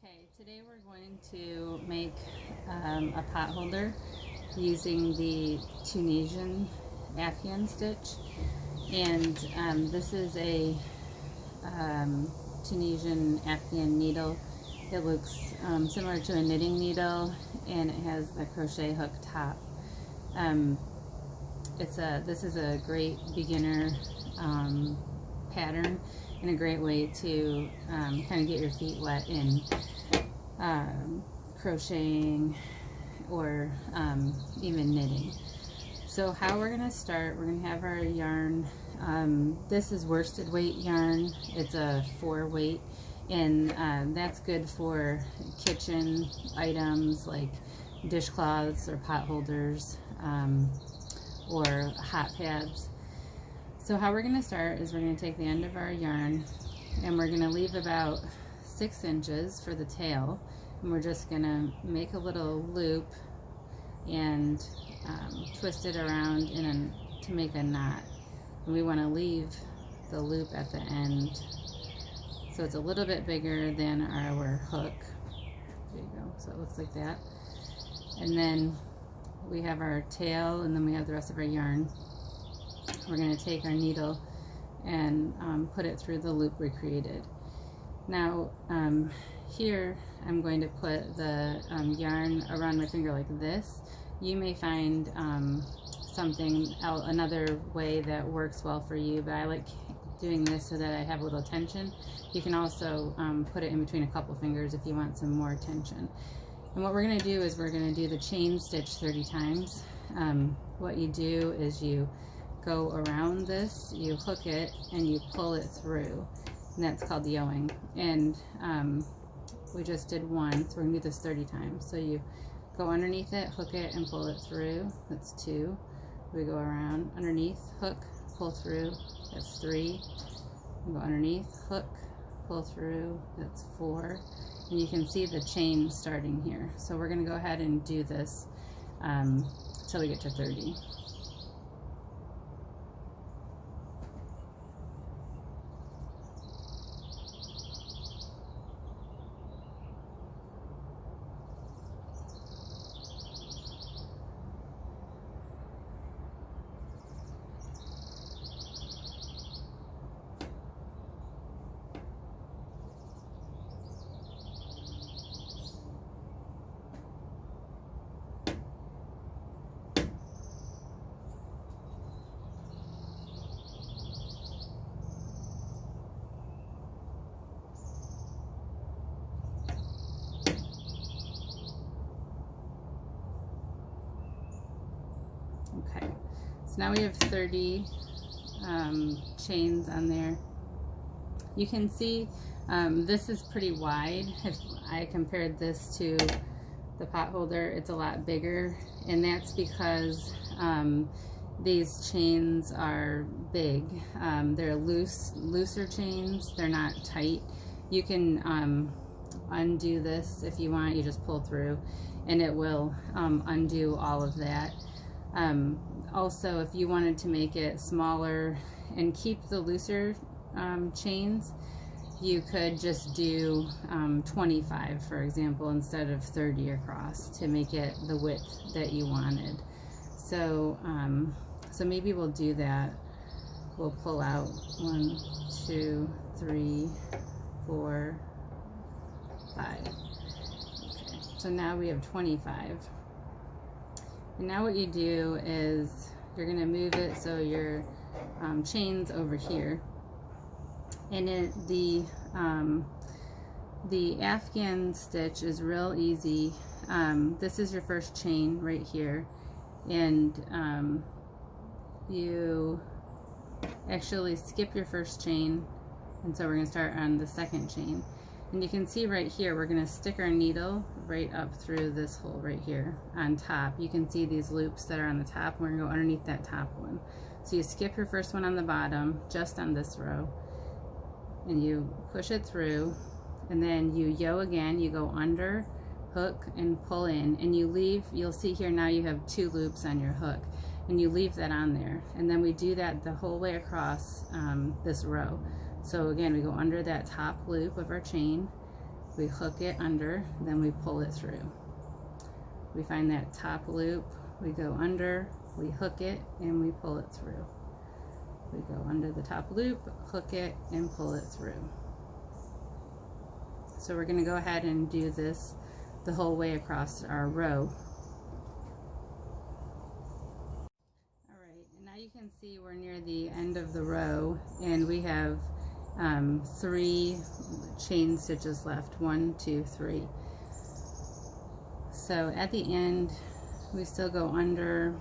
Okay, today we're going to make a pot holder using the Tunisian Afghan stitch, and this is a Tunisian Afghan needle. It looks similar to a knitting needle, and it has the crochet hook top. This is a great beginner pattern and a great way to kind of get your feet wet in crocheting or even knitting. So how we're going to start, we're going to have our yarn. This is worsted weight yarn. It's a 4 weight, and that's good for kitchen items like dishcloths or pot holders or hot pads. So how we're going to start is we're going to take the end of our yarn and we're going to leave about 6 inches for the tail, and we're just going to make a little loop and twist it around to make a knot. And we want to leave the loop at the end so it's a little bit bigger than our hook. There you go. So it looks like that. And then we have our tail, and then we have the rest of our yarn. We're going to take our needle and put it through the loop we created. Now here I'm going to put the yarn around my finger like this. You may find another way that works well for you, but I like doing this so that I have a little tension. You can also put it in between a couple fingers if you want some more tension. And what we're going to do is we're going to do the chain stitch 30 times. What you do is you go around this, you hook it, and you pull it through, and that's called yowing. And we just did 1, so we're going to do this 30 times. So you go underneath it, hook it, and pull it through. That's 2. We go around, underneath, hook, pull through. That's 3. We go underneath, hook, pull through. That's 4. And you can see the chain starting here. So we're going to go ahead and do this till we get to 30. Okay, so now we have 30 chains on there. You can see this is pretty wide. If I compared this to the pot holder, it's a lot bigger, and that's because these chains are big. They're looser chains. They're not tight. You can undo this if you want. You just pull through and it will undo all of that. Also, if you wanted to make it smaller and keep the looser chains, you could just do 25, for example, instead of 30 across to make it the width that you wanted. So, so maybe we'll do that. We'll pull out 1, 2, 3, 4, 5. Okay, so now we have 25. And now what you do is you're going to move it so your chain's over here. And the Afghan stitch is real easy. This is your first chain right here, and you actually skip your first chain, and so we're going to start on the second chain. And you can see right here, we're going to stick our needle right up through this hole right here on top. You can see these loops that are on the top, and we're going to go underneath that top one. So you skip your first one on the bottom, just on this row, and you push it through, and then you yow again. You go under, hook, and pull in, and you leave. You'll see here now you have 2 loops on your hook, and you leave that on there. And then we do that the whole way across this row. So again, we go under that top loop of our chain, we hook it under, then we pull it through. We find that top loop, we go under, we hook it, and we pull it through. We go under the top loop, hook it, and pull it through. So we're going to go ahead and do this the whole way across our row. Alright, and now you can see we're near the end of the row, and we have 3 chain stitches left. 1, 2, 3. So at the end, we still go under,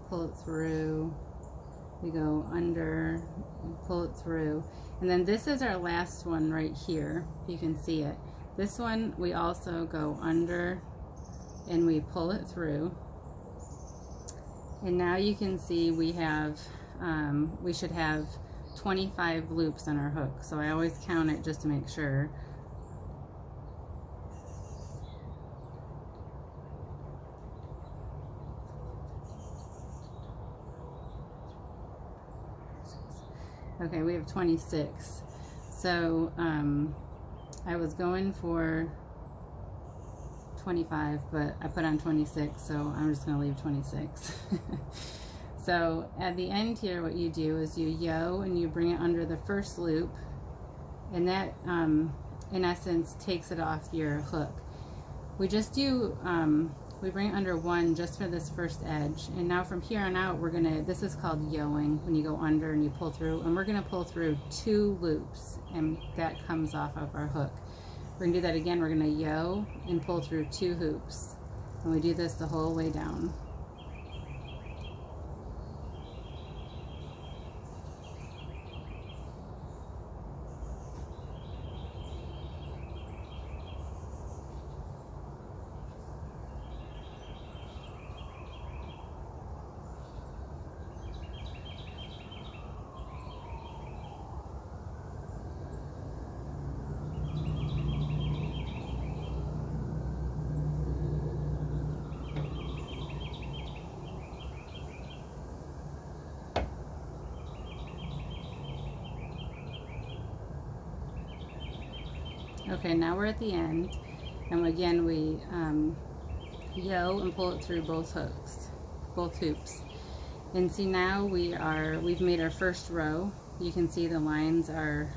pull it through, we go under, and pull it through, and then this is our last one right here. You can see it. This one we also go under and we pull it through, and now you can see we have we should have 25 loops on our hook, so I always count it just to make sure. Okay, we have 26. So I was going for 25, but I put on 26, so I'm just going to leave 26. So at the end here, what you do is you yo and you bring it under the first loop, and that in essence takes it off your hook. We just do we bring it under 1 just for this first edge, and now from here on out we're gonna, this is called yoing, when you go under and you pull through, and we're gonna pull through 2 loops, and that comes off of our hook. We're gonna do that again. We're gonna yo and pull through 2 hoops, and we do this the whole way down. Okay, now we're at the end, and again we yo and pull it through both hooks, both hoops. And see, now we've made our first row. You can see the lines are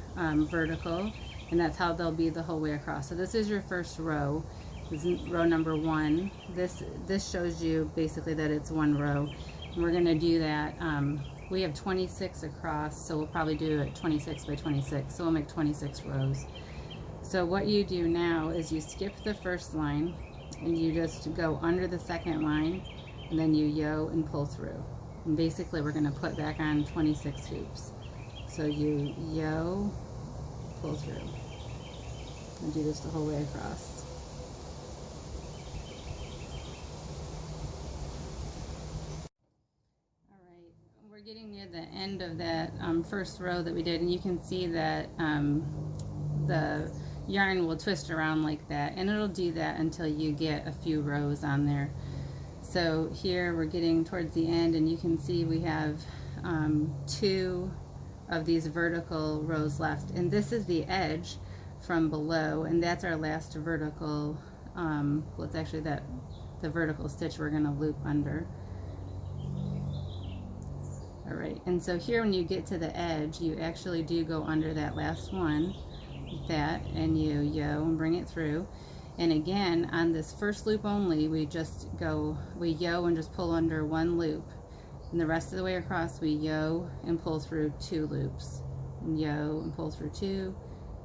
vertical, and that's how they'll be the whole way across. So this is your first row. This is row number 1. This shows you basically that it's 1 row. And we're going to do that. We have 26 across, so we'll probably do it 26 by 26. So we'll make 26 rows. So what you do now is you skip the first line, and you just go under the second line, and then you yo and pull through. And basically we're going to put back on 26 hoops. So you yo, pull through, and do this the whole way across. Alright, we're getting near the end of that first row that we did, and you can see that the yarn will twist around like that, and it'll do that until you get a few rows on there. So here we're getting towards the end, and you can see we have 2 of these vertical rows left, and this is the edge from below, and that's our last vertical, well, it's actually the vertical stitch we're going to loop under. Alright, and so here when you get to the edge, you actually do go under that last one, like that, and you yo and bring it through. And again, on this first loop only, we yo and just pull under 1 loop, and the rest of the way across we yo and pull through 2 loops, and yo and pull through 2,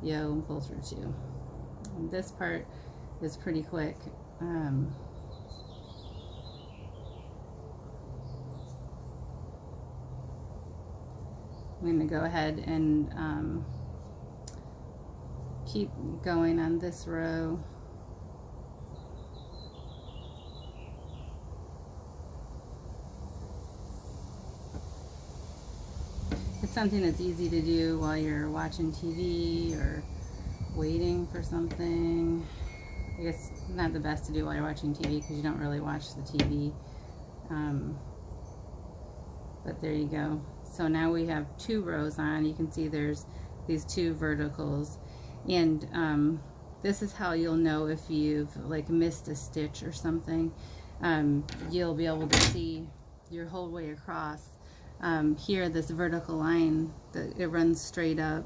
yo and pull through 2. And this part is pretty quick. I'm going to go ahead and keep going on this row. It's something that's easy to do while you're watching TV or waiting for something. I guess not the best to do while you're watching TV because you don't really watch the TV. But there you go. So now we have 2 rows on. You can see there's these 2 verticals. And this is how you'll know if you've like missed a stitch or something. You'll be able to see your whole way across. Here, this vertical line, it runs straight up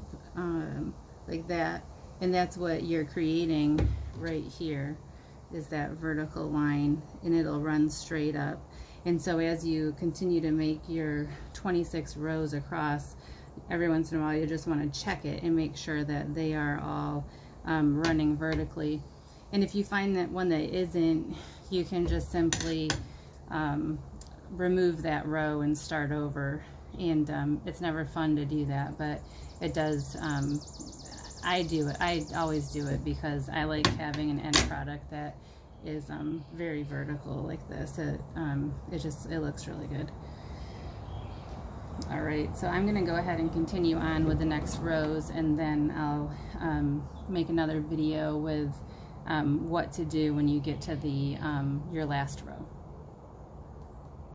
like that, and that's what you're creating right here, is that vertical line, and it'll run straight up. And so as you continue to make your 26 rows across, every once in a while you just want to check it and make sure that they are all running vertically. And if you find that one that isn't, you can just simply remove that row and start over. And it's never fun to do that, but it does. I do it. I always do it because I like having an end product that is very vertical like this. It looks really good. All right, so I'm going to go ahead and continue on with the next rows, and then I'll make another video with what to do when you get to the your last row.